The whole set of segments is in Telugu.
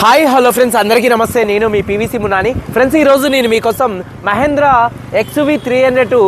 హాయ్ హలో ఫ్రెండ్స్, అందరికీ నమస్తే. నేను మీ పీవీసీ మునాని. ఫ్రెండ్స్, ఈరోజు నేను మీకోసం మహేంద్రా XUV 300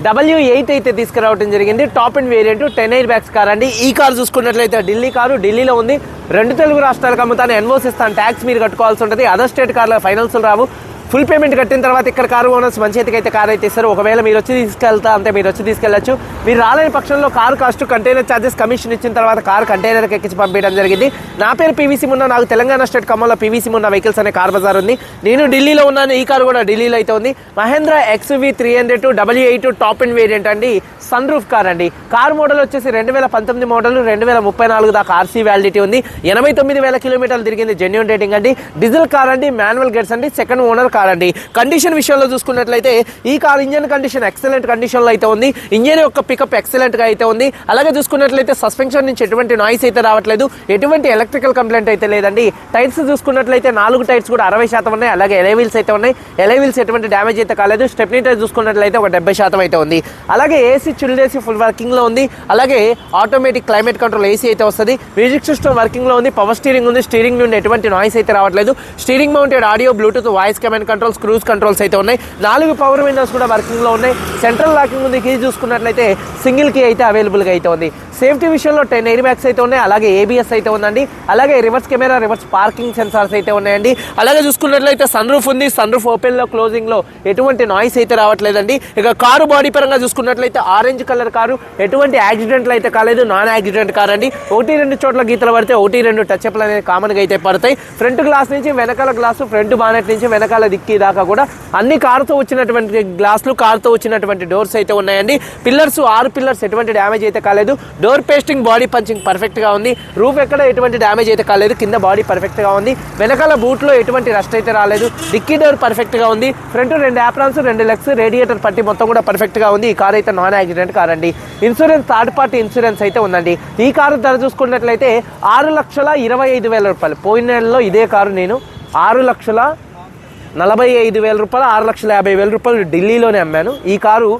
W8 అయితే తీసుకురావడం జరిగింది. Top end variant 10 air bags car అండి. ఈ కార్ చూసుకున్నట్లయితే ఢిల్లీ కారు, ఢిల్లీలో ఉంది. 2 తెలుగు రాష్ట్రాలకు అమ్ముతాను. ఎన్ఓసి ఇస్తాను, ట్యాక్స్ మీరు కట్టుకోవాల్సి ఉంటుంది. అదర్ స్టేట్ కార్ల ఫైనల్స్ రావు. ఫుల్ పేమెంట్ కట్టిన తర్వాత ఇక్కడ కారు ఓనర్స్ మంచి అయితే కార్ అయితే ఇస్తారు. ఒకవేళ మీరు వచ్చి తీసుకెళ్తా అంటే మీరు వచ్చి తీసుకెళ్ళచ్చు. మీరు రాలేని పక్షంలో car cost, container charges, commission ఇచ్చిన తర్వాత కారు కంటైనర్కి ఎక్కించి పంపించడం జరిగింది. నా పేరు పీవీసీ మున్నా. నాకు తెలంగాణ స్టేట్ ఖమ్మంలో పీవీసీ మున్నా వెహికల్స్ అనే కార్ బజార్ ఉంది. నేను ఢిల్లీలో ఉన్నాను. ఈ కారు కూడా ఢిల్లీలో అయితే ఉంది. Mahindra XUV 300 W8 top end variant అండి. సన్ రూఫ్ కార్ అండి. కార్ మోడల్ వచ్చేసి 2019 మోడల్, 2034 దాకా ఆర్సీ వ్యాలిడిటీ ఉంది. 89,000 కిలోమీటర్లు తిరిగింది. జెన్యూన్ రేటింగ్ అండి. డీజిల్ కార్ అండి. మాన్యువల్ గేర్స్ అండి. సెకండ్ ఓనర్ కార్ అండి. కండిషన్ విషయంలో చూసుకున్నట్లయితే ఈ car engine condition excellent condition లో అయితే ఉంది. ఇంజన్ యొక్క పికప్ ఎక్సలెంట్ గా అయితే ఉంది. అలాగే చూసుకున్నట్లయితే సస్పెన్షన్ నుంచి ఎటువంటి నాయిస్ అయితే రావట్లేదు. ఎటువంటి ఎలక్ట్రికల్ కంప్లైంట్ అయితే లేదండి. టైర్స్ చూసుకున్నట్లయితే 4 టైర్స్ కూడా 60% ఉన్నాయి. అలాగే ఎలై వీల్స్ అయితే ఉన్నాయి. ఎలై వీల్స్ ఎటువంటి డ్యామేజ్ అయితే కాలేదు. స్టెప్నీ టైర్ చూసుకున్నట్లయితే ఒక 70% అయితే ఉంది. అలాగే AC chilled AC full working లో ఉంది. అలాగే ఆటోమేటిక్ క్లైమేట్ కంట్రోల్ ఏసీ అయితే వస్తుంది. మ్యూజిక్ సిస్టమ్ వర్కింగ్ లో ఉంది. పవర్ స్టీరింగ్ ఉంది. స్టీరింగ్ నుండి ఎటువంటి నాయిస్ అయితే రావట్లేదు. Steering mounted audio, Bluetooth, voice command controls, cruise controls అయితే ఉన్నాయి. 4 పవర్ విండోస్ కూడా వర్కింగ్ లో ఉన్నాయి. సెంట్రల్ లాకింగ్ ఉంది. కీ చూసుకున్నట్లయితే సింగిల్ కీ అయితే అవైలబుల్ గా అయితే ఉంది. సేఫ్టీ విషయంలో 10 ఎయిర్ బ్యాగ్స్ అయితే ఉన్నాయి. అలాగే ABS అయితే ఉందండి. అలాగే reverse camera, reverse parking sensors అయితే ఉన్నాయండి. అలాగే చూసుకున్నట్లయితే సన్ రూఫ్ ఉంది. సన్ రూఫ్ ఓపెన్ లో, క్లోజింగ్ లో ఎటువంటి నాయిస్ అయితే రావట్లేదండి. ఇక కారు బాడీ పరంగా చూసుకున్నట్లయితే ఆరెంజ్ కలర్ కారు. ఎటువంటి యాక్సిడెంట్లు అయితే కాలేదు. నాన్ యాక్సిడెంట్ కార్ అండి. 1-2 చోట్ల గీతలు పడితే 1-2 టచ్అప్లు అనేది కామన్ గా అయితే పడతాయి. ఫ్రంట్ గ్లాస్ నుంచి వెనకాల గ్లాసు, ఫ్రంట్ బానెట్ నుంచి వెనకాల డిక్కీ దాకా కూడా అన్ని కారుతో వచ్చినటువంటి గ్లాసులు, కారుతో వచ్చినటువంటి డోర్స్ అయితే ఉన్నాయండి. పిల్లర్స్ 6 పిల్లర్స్ ఎటువంటి డ్యామేజ్ అయితే కాలేదు. Door pasting, body punching perfect గా ఉంది. రూఫ్ ఎక్కడ ఎటువంటి డ్యామేజ్ అయితే కాలేదు. కింద బాడీ పర్ఫెక్ట్ గా ఉంది. వెనకాల బూట్ లో ఎటువంటి రస్ట్ అయితే రాలేదు. డిక్కీ డోర్ పర్ఫెక్ట్ గా ఉంది. ఫ్రంట్ 2 యాప్రాన్స్, 2 లెగ్స్, రేడియేటర్ పట్టి మొత్తం కూడా పర్ఫెక్ట్ గా ఉంది. ఈ కార్ అయితే నాన్ యాక్సిడెంట్ కార్ అండి. ఇన్సూరెన్స్ థర్డ్ పార్టీ ఇన్సూరెన్స్ అయితే ఉందండి. ఈ కారు ధర చూసుకున్నట్లయితే 6,25,000 రూపాయలు. పోయిన నెలలో ఇదే కారు నేను 6,45,000 రూపాయలు, 6,50,000 రూపాయలు ఢిల్లీలోనే అమ్మాను. ఈ కారు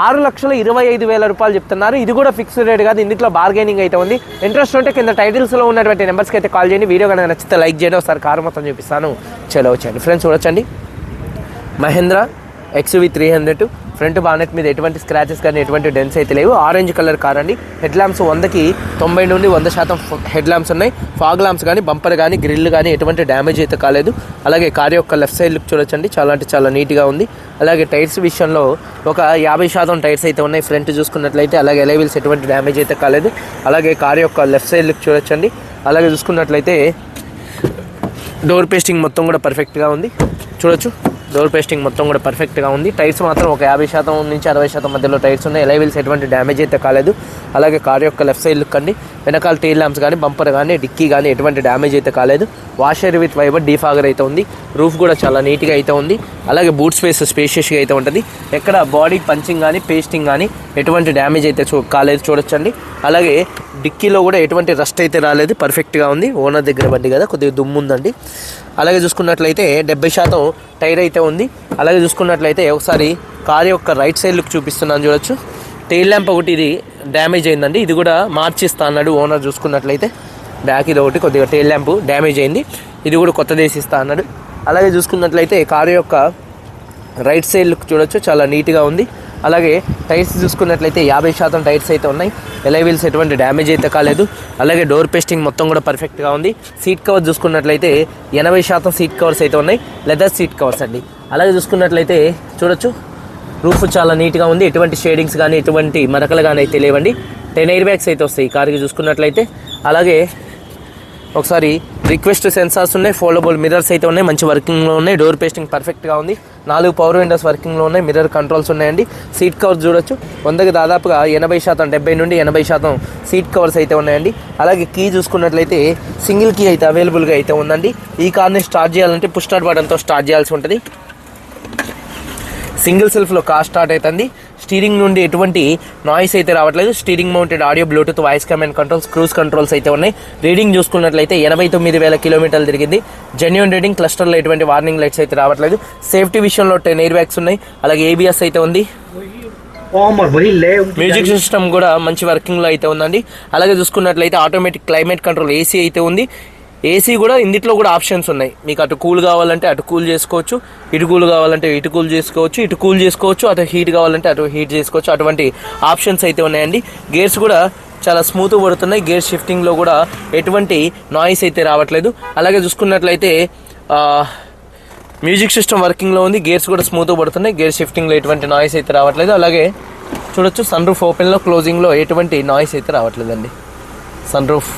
6,25,000 రూపాయలు చెప్తున్నారు. ఇది కూడా ఫిక్స్డ్ రేట్ కాదు. ఇందులో బార్గెనింగ్ అయితే ఉంది. ఇంట్రెస్ట్ ఉంటే కింద టైటిల్స్లో ఉన్నటువంటి నెంబర్స్కి అయితే కాల్ చేయండి. వీడియో కనుక నచ్చితే లైక్ చేయండి. ఒకసారి కారు మొత్తం చూపిస్తాను. చలో వచ్చండి ఫ్రెండ్స్, చూడొచ్చండి. మహేంద్రా XUV 300 ఫ్రంట్ బానెట్ మీద ఎటువంటి స్క్రాచెస్ కానీ ఎటువంటి డెన్స్ అయితే లేవు. ఆరెంజ్ కలర్ కార్ అండి. హెడ్ ల్యాంప్స్ 100కి 90 నుండి 100% హెడ్ ల్యాంప్స్ ఉన్నాయి. ఫాగ్ ల్యాంప్స్ కానీ, బంపర్ కానీ, గ్రిల్ కానీ ఎటువంటి డ్యామేజ్ అయితే కాలేదు. అలాగే కార్ యొక్క లెఫ్ట్ సైడ్ లుక్ చూడొచ్చండి. చాలా అంటే చాలా నీట్గా ఉంది. అలాగే టైర్స్ విషయంలో ఒక 50% టైర్స్ అయితే ఉన్నాయి. ఫ్రంట్ చూసుకున్నట్లయితే అలాగే ఎలై వీల్స్ ఎటువంటి డ్యామేజ్ అయితే కాలేదు. అలాగే కార్ యొక్క లెఫ్ట్ సైడ్ లుక్ చూడొచ్చండి. అలాగే చూసుకున్నట్లయితే డోర్ పేస్టింగ్ మొత్తం కూడా పర్ఫెక్ట్గా ఉంది. చూడొచ్చు, డోర్ పేస్టింగ్ మొత్తం కూడా పర్ఫెక్ట్గా ఉంది. టైర్స్ మాత్రం ఒక 50% నుంచి 60% మధ్యలో టైర్స్ ఉన్నాయి. ఎలై వీల్స్ ఎటువంటి డ్యామేజ్ అయితే కాలేదు. అలాగే కార్ యొక్క లెఫ్ట్ సైడ్ లుక్ అండి. వెనకాల టైల్ ల్యాంప్స్ కానీ, బంపర్ కానీ, డిక్కీ కానీ ఎటువంటి డ్యామేజ్ అయితే కాలేదు. వాషర్ విత్ వైబర్ డీఫాగర్ అయితే ఉంది. రూఫ్ కూడా చాలా నీట్గా అయితే ఉంది. అలాగే బూట్ స్పేస్ స్పేషియస్గా అయితే ఉంటుంది. ఎక్కడ బాడీ పంచింగ్ కానీ, పేస్టింగ్ కానీ ఎటువంటి డ్యామేజ్ అయితే కాలేదు. చూడొచ్చండి. అలాగే డిక్కీలో కూడా ఎటువంటి రస్ట్ అయితే రాలేదు. పర్ఫెక్ట్గా ఉంది. ఓనర్ దగ్గర బండి కదా, కొద్దిగా దుమ్ము ఉందండి. అలాగే చూసుకున్నట్లయితే 70% టైర్ అయితే ఉంది. అలాగే చూసుకున్నట్లయితే ఒకసారి కార్ యొక్క రైట్ సైడ్ లుక్ చూపిస్తున్నాను. చూడొచ్చు, టెయిల్ ల్యాంప్ ఒకటి ఇది డ్యామేజ్ అయిందండి. ఇది కూడా మార్చిస్తా అన్నాడు ఓనర్. చూసుకున్నట్లయితే బ్యాక్ ఇది ఒకటి కొద్దిగా టెయిల్ ల్యాంప్ డ్యామేజ్ అయింది. ఇది కూడా కొత్తది వేసిస్తా అన్నాడు. అలాగే చూసుకున్నట్లయితే కారు యొక్క రైట్ సైడ్ లుక్ చూడొచ్చు, చాలా నీట్గా ఉంది. అలాగే టైర్స్ చూసుకున్నట్లయితే 50% టైర్స్ అయితే ఉన్నాయి. ఎలై వీల్స్ ఎటువంటి డ్యామేజ్ అయితే కాలేదు. అలాగే డోర్ పేస్టింగ్ మొత్తం కూడా పర్ఫెక్ట్గా ఉంది. సీట్ కవర్ చూసుకున్నట్లయితే 80% సీట్ కవర్స్ అయితే ఉన్నాయి. లెదర్ సీట్ కవర్స్ అండి. అలాగే చూసుకున్నట్లయితే చూడొచ్చు, రూఫ్ చాలా నీట్గా ఉంది. ఎటువంటి షేడింగ్స్ కానీ, ఎటువంటి మరకలు కానీ అయితే లేవండి. 10 ఎయిర్ బ్యాగ్స్ అయితే వస్తాయి ఈ కార్కి చూసుకున్నట్లయితే. అలాగే ఒకసారి రిక్వెస్ట్ సెన్సార్స్ ఉన్నాయి. ఫోల్డబుల్ మిర్రర్స్ అయితే ఉన్నాయి. మంచి వర్కింగ్లో ఉన్నాయి. డోర్ పేస్టింగ్ పర్ఫెక్ట్గా ఉంది. 4 పవర్ విండోస్ వర్కింగ్లో ఉన్నాయి. మిర్రర్ కంట్రోల్స్ ఉన్నాయండి. సీట్ కవర్స్ చూడొచ్చు, 100కి దాదాపుగా 80%, 70 నుండి 80% సీట్ కవర్స్ అయితే ఉన్నాయండి. అలాగే కీ చూసుకున్నట్లయితే సింగిల్ కీ అయితే అవైలబుల్గా అయితే ఉందండి. ఈ కార్ని స్టార్ట్ చేయాలంటే పుష్ స్టార్ట్ బటన్తో స్టార్ట్ చేయాల్సి ఉంటుంది. సింగిల్ సెల్ఫ్లో కార్ స్టార్ట్ అవుతుంది. స్టీరింగ్ నుండి ఎటువంటి నాయిస్ అయితే రావట్లేదు. Steering mounted audio, Bluetooth, voice command controls, cruise controls అయితే ఉన్నాయి. రీడింగ్ చూసుకున్నట్లయితే 89,000 కిలోమీటర్లు తిరిగింది. Genuine reading. క్లస్టర్లో ఎటువంటి వార్నింగ్ లైట్స్ అయితే రావట్లేదు. సేఫ్టీ విషయంలో 10 ఎయిర్ బ్యాగ్స్ ఉన్నాయి. అలాగే ABS అయితే ఉంది. మ్యూజిక్ సిస్టమ్ కూడా మంచి వర్కింగ్ లో అయితే ఉందండి. అలాగే చూసుకున్నట్లయితే ఆటోమేటిక్ క్లైమేట్ కంట్రోల్ ఏసీ అయితే ఉంది. ఏసీ కూడా ఇందులో కూడా ఆప్షన్స్ ఉన్నాయి. మీకు అటు కూల్ కావాలంటే అటు కూల్ చేసుకోవచ్చు, ఇటు కూల్ కావాలంటే ఇటు కూల్ చేసుకోవచ్చు, ఇటు కూల్ చేసుకోవచ్చు, అటు హీట్ కావాలంటే అటు హీట్ చేసుకోవచ్చు. అటువంటి ఆప్షన్స్ అయితే ఉన్నాయండి. గేర్స్ కూడా చాలా స్మూత్ పడుతున్నాయి. గేర్ షిఫ్టింగ్లో కూడా ఎటువంటి నాయిస్ అయితే రావట్లేదు. అలాగే చూసుకున్నట్లయితే మ్యూజిక్ సిస్టమ్ వర్కింగ్లో ఉంది. గేర్స్ కూడా స్మూత్ పడుతున్నాయి. గేర్ షిఫ్టింగ్లో ఎటువంటి నాయిస్ అయితే రావట్లేదు. అలాగే చూడొచ్చు సన్ రూఫ్ ఓపెన్లో క్లోజింగ్లో ఎటువంటి నాయిస్ అయితే రావట్లేదండి. సన్ రూఫ్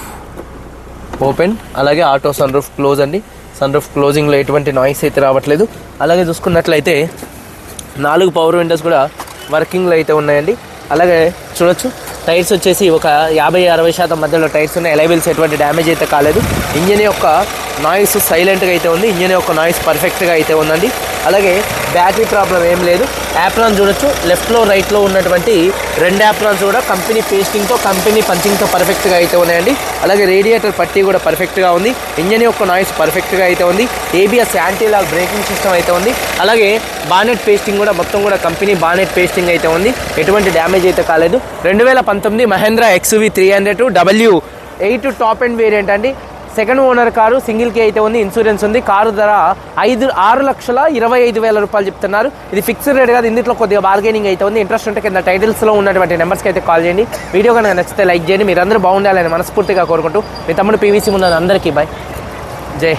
ఓపెన్, అలాగే ఆటో సన్ రూఫ్ క్లోజ్ అండి. సన్ రూఫ్ క్లోజింగ్లో ఎటువంటి నాయిస్ అయితే రావట్లేదు. అలాగే చూసుకున్నట్లయితే 4 పవర్ విండోస్ కూడా వర్కింగ్లో అయితే ఉన్నాయండి. అలాగే చూడొచ్చు టైర్స్ వచ్చేసి ఒక 50-60% మధ్యలో టైర్స్ ఉన్నాయి. ఎలైబిల్స్ ఎటువంటి డ్యామేజ్ అయితే కాలేదు. ఇంజిన్ యొక్క నాయిస్ సైలెంట్గా అయితే ఉంది. ఇంజిన్ యొక్క నాయిస్ పర్ఫెక్ట్గా అయితే ఉందండి. అలాగే బ్యాటరీ ప్రాబ్లం ఏం లేదు. యాప్రాన్ చూడొచ్చు, లెఫ్ట్లో రైట్లో ఉన్నటువంటి 2 యాప్రాన్స్ కూడా కంపెనీ పేస్టింగ్తో కంపెనీ పంచింగ్తో పర్ఫెక్ట్గా అయితే ఉన్నాయండి. అలాగే రేడియేటర్ పట్టీ కూడా పర్ఫెక్ట్గా ఉంది. ఇంజిన్ యొక్క నాయిస్ పర్ఫెక్ట్గా అయితే ఉంది. ABS anti lock braking system అయితే ఉంది. అలాగే బానెట్ పేస్టింగ్ కూడా మొత్తం కూడా కంపెనీ బానెట్ పేస్టింగ్ అయితే ఉంది. ఎటువంటి డ్యామేజ్ అయితే కాలేదు. 2019 Mahindra XUV 300 W8 top end variant అండి. Second owner car, single key అయితే ఉంది. ఇన్సూరెన్స్ ఉంది. కారు ధర 6,25,000 రూపాయలు చెప్తున్నారు. ఇది ఫిక్స్డ్ రేట్ కాదు. ఇందులో కొద్దిగా బార్గెనింగ్ అయితే ఉంది. ఇంట్రెస్ట్ ఉంటే కింద టైటిల్స్లో ఉన్నటువంటి నెంబర్స్కి అయితే కాల్ చేయండి. వీడియో కనుక నచ్చితే లైక్ చేయండి. మీరందరూ బాగుండాలని మనస్ఫూర్తిగా కోరుకుంటూ మీ తమ్ముడు PVC ముందు అందరికీ బాయ్, జై.